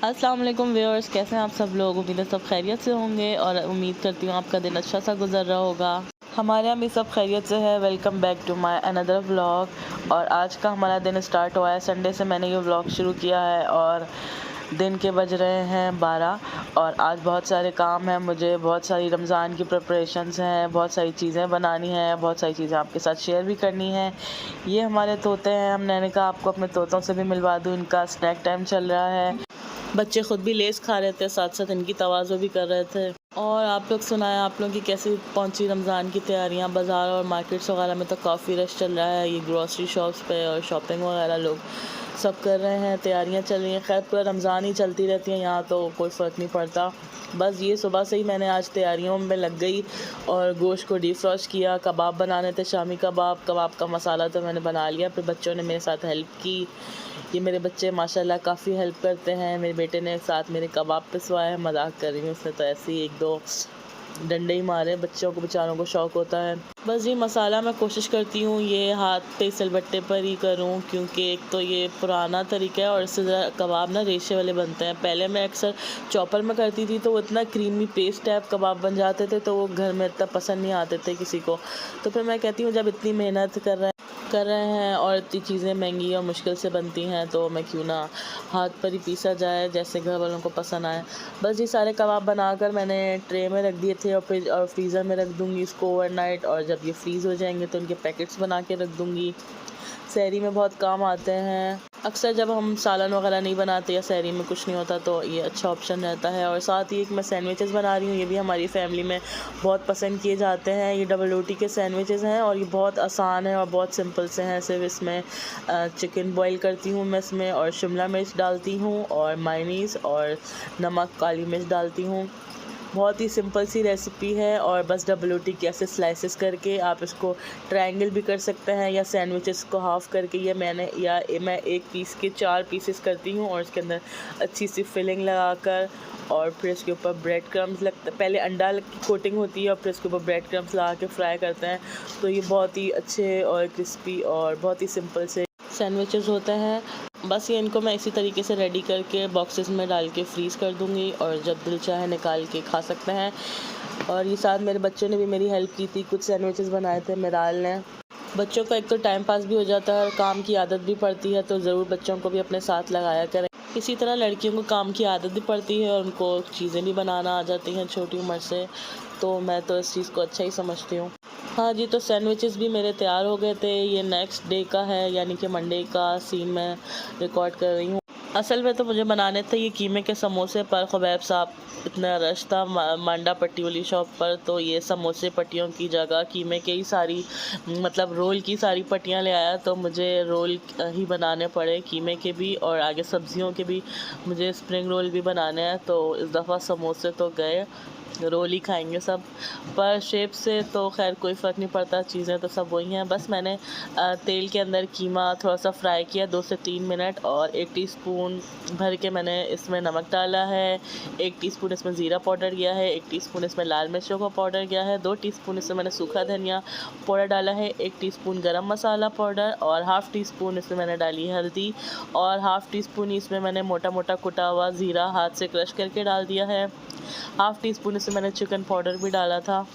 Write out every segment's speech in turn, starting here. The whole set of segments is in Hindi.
अस्सलाम वालेकुम व्यूअर्स, कैसे हैं आप सब लोग। उम्मीद है सब खैरियत से होंगे और उम्मीद करती हूँ आपका दिन अच्छा सा गुजर रहा होगा। हमारे यहाँ भी सब खैरियत से है। Welcome back to my another vlog. और आज का हमारा दिन स्टार्ट हुआ है। संडे से मैंने ये व्लॉग शुरू किया है और दिन के बज रहे हैं 12 और आज बहुत सारे काम हैं मुझे। बहुत सारी रमज़ान की प्रिपरेशंस हैं, बहुत सारी चीज़ें बनानी हैं, बहुत सारी चीज़ें आपके साथ शेयर भी करनी है। ये हमारे तोते हैं, मैंने कहा आपको अपने तोतों से भी मिलवा दूँ। इनका स्नैक टाइम चल रहा है। बच्चे खुद भी लेस खा रहे थे, साथ साथ इनकी तवाज़ो भी कर रहे थे। और आप लोग सुनाएं, आप लोगों की कैसी पहुंची रमज़ान की तैयारियां। बाज़ार और मार्केट्स वगैरह में तो काफ़ी रश चल रहा है। ये ग्रॉसरी शॉप्स पे और शॉपिंग वगैरह लोग सब कर रहे हैं, तैयारियां चल रही हैं। खैर पूरा रमज़ान ही चलती रहती हैं यहाँ, तो कोई फ़र्क नहीं पड़ता। बस ये सुबह से ही मैंने आज तैयारियों में लग गई और गोश्त को डीप फ्रॉस्ट किया। कबाब बनाने थे, शामी कबाब का मसाला तो मैंने बना लिया। फिर बच्चों ने मेरे साथ हेल्प की। ये मेरे बच्चे माशाल्लाह काफ़ी हेल्प करते हैं। मेरे बेटे ने साथ मेरे कबाब पिसवाए हैं। मजाक कर रही हूँ, उसने तो ऐसे ही एक दो डंडे ही मारे। बच्चों को बेचारों को शौक़ होता है। बस ये मसाला मैं कोशिश करती हूँ ये हाथ पे सिलबट्टे पर ही करूँ, क्योंकि एक तो ये पुराना तरीका है और इससे ज़रा कबाब ना रेशे वाले बनते हैं। पहले मैं अक्सर चॉपर में करती थी तो वो इतना क्रीमी पेस्ट टाइप कबाब बन जाते थे, तो वो घर में इतना पसंद नहीं आते थे किसी को। तो फिर मैं कहती हूँ जब इतनी मेहनत कर रहे हैं और इतनी चीज़ें महंगी और मुश्किल से बनती हैं, तो मैं क्यों ना हाथ पर ही पीसा जाए जैसे घर वालों को पसंद आए। बस ये सारे कबाब बनाकर मैंने ट्रे में रख दिए थे और फ्रीज़र में रख दूँगी इसको ओवरनाइट। और जब ये फ्रीज़ हो जाएंगे तो इनके पैकेट्स बना के रख दूँगी। सहरी में बहुत काम आते हैं। अक्सर जब हम सालन वगैरह नहीं बनाते या सहरी में कुछ नहीं होता तो ये अच्छा ऑप्शन रहता है। और साथ ही एक मैं सैंडविचेस बना रही हूँ, ये भी हमारी फैमिली में बहुत पसंद किए जाते हैं। ये डबल रोटी के सैंडविचेस हैं और ये बहुत आसान है और बहुत सिंपल से हैं। सिर्फ इसमें चिकन बॉईल करती हूँ मैं इसमें, और शिमला मिर्च डालती हूँ और मायोनीज़ और नमक काली मिर्च डालती हूँ। बहुत ही सिंपल सी रेसिपी है। और बस डबल रोटी के ऐसे स्लाइसेस करके आप इसको ट्रायंगल भी कर सकते हैं या सैंडविचेस को हाफ़ करके। मैं एक पीस के 4 पीसेस करती हूँ और इसके अंदर अच्छी सी फिलिंग लगाकर और फिर इसके ऊपर ब्रेड क्रम्स पहले अंडा की कोटिंग होती है और फिर इसके ऊपर ब्रेड क्रम्स लगा के फ्राई करते हैं। तो ये बहुत ही अच्छे और क्रिस्पी और बहुत ही सिंपल से सैंडविचेस होते हैं। बस ये इनको मैं इसी तरीके से रेडी करके बॉक्सेस में डाल के फ्रीज़ कर दूँगी और जब दिल चाहे निकाल के खा सकते हैं। और ये साथ मेरे बच्चों ने भी मेरी हेल्प की थी, कुछ सैंडविचेस बनाए थे मिराल ने। बच्चों का एक तो टाइम पास भी हो जाता है और काम की आदत भी पड़ती है, तो ज़रूर बच्चों को भी अपने साथ लगाया करें। इसी तरह लड़कियों को काम की आदत भी पड़ती है और उनको चीज़ें भी बनाना आ जाती हैं छोटी उम्र से, तो मैं तो इस चीज़ को अच्छा ही समझती हूँ। हाँ जी, तो सैंडविचेस भी मेरे तैयार हो गए थे। ये नेक्स्ट डे का है, यानी कि मंडे का सीन मैं रिकॉर्ड कर रही हूँ। असल में तो मुझे बनाने थे ये कीमे के समोसे, पर खुबैब साहब इतना रश था मांडा पट्टी वाली शॉप पर, तो ये समोसे पट्टियों की जगह कीमे के ही सारी मतलब रोल की सारी पट्टियाँ ले आया। तो मुझे रोल ही बनाने पड़े, कीमे के भी और आगे सब्जियों के भी। मुझे स्प्रिंग रोल भी बनाने हैं, तो इस दफ़ा समोसे तो गए, रोल ही खाएंगे सब। पर शेप से तो खैर कोई फ़र्क नहीं पड़ता, चीज़ें तो सब वही हैं। बस मैंने तेल के अंदर कीमा थोड़ा सा फ्राई किया 2 से 3 मिनट और 1 टीस्पून भर के मैंने इसमें नमक डाला है, 1 टीस्पून इसमें ज़ीरा पाउडर किया है, 1 टीस्पून इसमें लाल मिर्चों का पाउडर किया है, 2 टीस्पून इसमें मैंने सूखा धनिया पाउडर डाला है, 1 टीस्पून गरम मसाला पाउडर और हाफ़ टीस्पून इसमें मैंने डाली है हल्दी और हाफ़ टीस्पून इसमें मैंने मोटा मोटा कुटा हुआ ज़ीरा हाथ से क्रश करके डाल दिया है। हाफ़ टीस्पून इसमें मैंने चिकन पाउडर भी डाला था।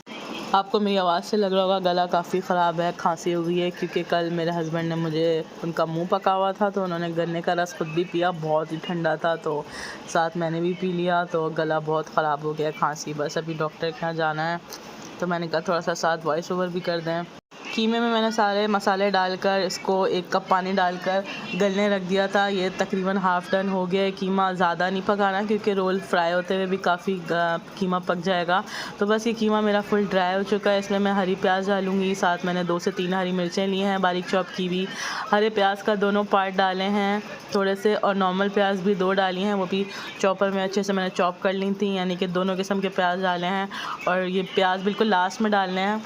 आपको मेरी आवाज़ से लग रहा होगा गला काफ़ी ख़राब है, खांसी हो गई है, क्योंकि कल मेरे हस्बैंड ने मुझे उनका मुंह पका हुआ था, तो उन्होंने गन्ने का रस खुद भी पिया, बहुत ही ठंडा था, तो साथ मैंने भी पी लिया, तो गला बहुत ख़राब हो गया, खांसी। बस अभी डॉक्टर के यहाँ जाना है, तो मैंने कहा थोड़ा सा साथ वॉइस ओवर भी कर दें। कीमे में मैंने सारे मसाले डालकर इसको 1 कप पानी डालकर गलने रख दिया था। ये तकरीबन हाफ़ डन हो गया है। कीमा ज़्यादा नहीं पकाना, क्योंकि रोल फ्राई होते हुए भी काफ़ी कीमा पक जाएगा। तो बस ये कीमा मेरा फुल ड्राई हो चुका है। इसमें मैं हरी प्याज डालूँगी, साथ मैंने 2 से 3 हरी मिर्चें ली हैं बारीक चॉप की भी। हरे प्याज का दोनों पार्ट डाले हैं थोड़े से, और नॉर्मल प्याज भी 2 डाली हैं, वो भी चॉपर में अच्छे से मैंने चॉप कर ली थी, यानी कि दोनों किस्म के प्याज डाले हैं। और ये प्याज बिल्कुल लास्ट में डालने हैं।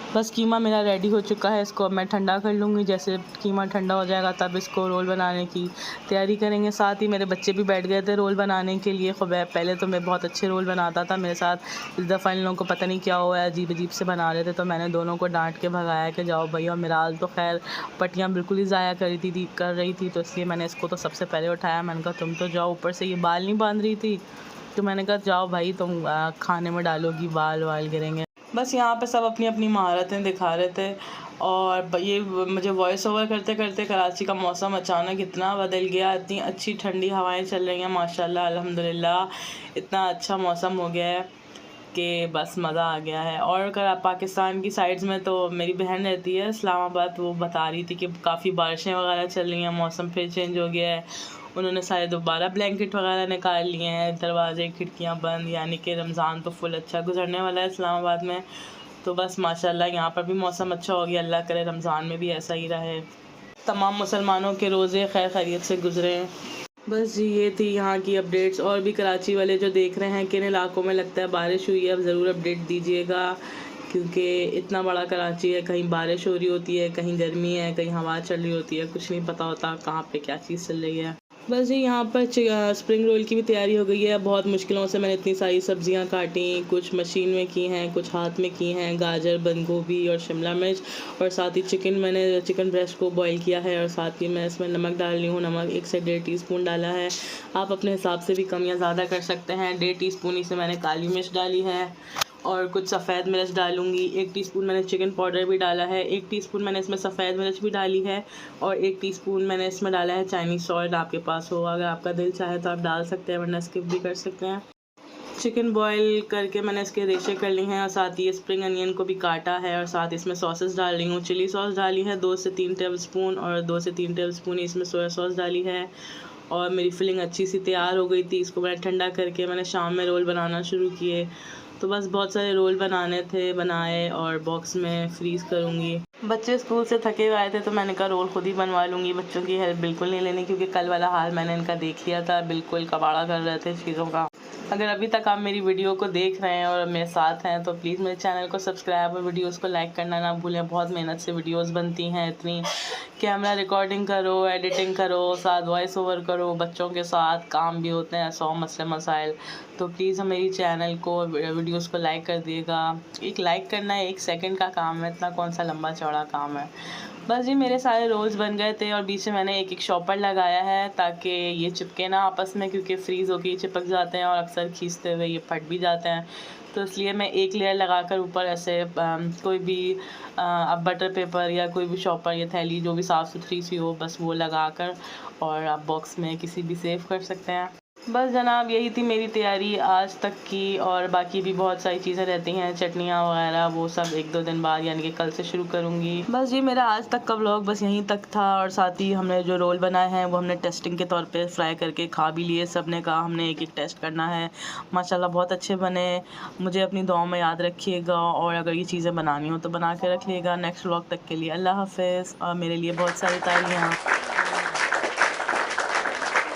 बस कीमा मेरा रेडी हो चुका है, इसको अब मैं ठंडा कर लूँगी। जैसे कीमा ठंडा हो जाएगा तब इसको रोल बनाने की तैयारी करेंगे। साथ ही मेरे बच्चे भी बैठ गए थे रोल बनाने के लिए। खुबैब पहले तो मैं बहुत अच्छे रोल बनाता था, मेरे साथ इस दफ़ा इन लोगों को पता नहीं क्या हुआ है, अजीब अजीब से बना रहे थे, तो मैंने दोनों को डांट के भगाया कि जाओ भैया। मिराल तो खैर पट्टियाँ बिल्कुल ही ज़ाया कर रही थी, तो इसलिए मैंने इसको तो सबसे पहले उठाया। मैंने कहा तुम तो जाओ, ऊपर से ये बाल नहीं बांध रही थी, तो मैंने कहा जाओ भाई, तुम खाने में डालोगी बाल वाल गिरेंगे। बस यहाँ पे सब अपनी अपनी महारतें दिखा रहे थे। और ये मुझे वॉइस ओवर करते करते कराची का मौसम अचानक इतना बदल गया, इतनी अच्छी ठंडी हवाएं चल रही हैं माशाल्लाह अल्हम्दुलिल्लाह, इतना अच्छा मौसम हो गया है कि बस मज़ा आ गया है। और अगर पाकिस्तान की साइड्स में तो मेरी बहन रहती है इस्लामाबाद, वो बता रही थी कि काफ़ी बारिशें वगैरह चल रही हैं, मौसम फिर चेंज हो गया है। उन्होंने सारे दोबारा ब्लैंकेट वगैरह निकाल लिए हैं, दरवाजे खिड़कियां बंद, यानी कि रमज़ान तो फुल अच्छा गुजरने वाला है इस्लामाबाद में। तो बस माशाल्लाह यहाँ पर भी मौसम अच्छा हो गया, अल्लाह करे रमज़ान में भी ऐसा ही रहे, तमाम मुसलमानों के रोज़े खैर खैरियत से गुजरें। बस जी ये थी यहाँ की अपडेट्स। और भी कराची वाले जो देख रहे हैं किन इलाकों में लगता है बारिश हुई है, अब ज़रूर अपडेट दीजिएगा, क्योंकि इतना बड़ा कराची है, कहीं बारिश हो रही होती है, कहीं गर्मी है, कहीं हवा चल रही होती है, कुछ नहीं पता होता कहाँ पे क्या चीज़ चल रही है। बस जी यहाँ पर स्प्रिंग रोल की भी तैयारी हो गई है। बहुत मुश्किलों से मैंने इतनी सारी सब्जियां काटी, कुछ मशीन में की हैं, कुछ हाथ में की हैं, गाजर, बंद गोभी और शिमला मिर्च, और साथ ही मैंने चिकन ब्रेस्ट को बॉईल किया है, और साथ ही मैं इसमें नमक डाल रही हूँ। नमक 1 से 1.5 टीस्पून डाला है, आप अपने हिसाब से भी कम या ज़्यादा कर सकते हैं। 1.5 टीस्पून ही से मैंने काली मिर्च डाली है, और कुछ सफ़ेद मिर्च डालूंगी। 1 टीस्पून मैंने चिकन पाउडर भी डाला है, 1 टीस्पून मैंने इसमें सफ़ेद मिर्च भी डाली है, और 1 टीस्पून मैंने इसमें डाला है चाइनीज़ सॉल्ट। आपके पास हो, अगर आपका दिल चाहे तो आप डाल सकते हैं, वरना स्किप भी कर सकते हैं। चिकन बॉईल करके मैंने इसके रेशे कर लिए हैं, और साथ ही स्प्रिंग अनियन को भी काटा है, और साथ इसमें सॉसेस डाल रही हूँ। चिली सॉस डाली है 2 से 3 टेबलस्पून, और 2 से 3 टेबलस्पून इसमें सोया सॉस डाली है। और मेरी फिलिंग अच्छी सी तैयार हो गई थी, इसको मैंने ठंडा करके मैंने शाम में रोल बनाना शुरू किए। तो बस बहुत सारे रोल बनाने थे, बनाए और बॉक्स में फ्रीज़ करूँगी। बच्चे स्कूल से थके हुए आए थे, तो मैंने कहा रोल खुद ही बनवा लूँगी, बच्चों की हेल्प बिल्कुल नहीं लेनी, क्योंकि कल वाला हाल मैंने इनका देख लिया था, बिल्कुल कबाड़ा कर रहे थे चीज़ों का। अगर अभी तक आप मेरी वीडियो को देख रहे हैं और मेरे साथ हैं, तो प्लीज़ मेरे चैनल को सब्सक्राइब और वीडियोस को लाइक करना ना भूलें। बहुत मेहनत से वीडियोस बनती हैं, इतनी कैमरा रिकॉर्डिंग करो, एडिटिंग करो, साथ वॉइस ओवर करो, बच्चों के साथ काम भी होते हैं, 100 मसले मसाइल। तो प्लीज़ मेरी चैनल को, वीडियोस को लाइक कर दिएगा। एक लाइक करना है 1 सेकंड का काम है, इतना कौन सा लंबा चौड़ा काम है। बस जी मेरे सारे रोल्स बन गए थे, और बीच में मैंने एक शॉपर लगाया है ताकि ये चिपके ना आपस में, क्योंकि फ्रीज़ होके चिपक जाते हैं और अक्सर खींचते हुए ये फट भी जाते हैं। तो इसलिए मैं एक लेयर लगाकर ऊपर ऐसे कोई भी अब बटर पेपर या कोई भी शॉपर या थैली जो भी साफ़ सुथरी सी हो, बस वो लगाकर और आप बॉक्स में किसी भी सेव कर सकते हैं। बस जनाब यही थी मेरी तैयारी आज तक की, और बाकी भी बहुत सारी चीज़ें रहती हैं, चटनियाँ वगैरह, वो सब 1-2 दिन बाद यानी कि कल से शुरू करूँगी। बस जी मेरा आज तक का व्लॉग बस यहीं तक था, और साथ ही हमने जो रोल बनाए हैं वो हमने टेस्टिंग के तौर पे फ्राई करके खा भी लिए। सब ने कहा हमने एक टेस्ट करना है, माशाल्लाह बहुत अच्छे बने। मुझे अपनी दुआओं में याद रखिएगा, और अगर ये चीज़ें बनानी हो तो बना के रखिएगा। नेक्स्ट व्लॉग तक के लिए अल्लाह हाफ़िज़, और मेरे लिए बहुत सारी तालियाँ।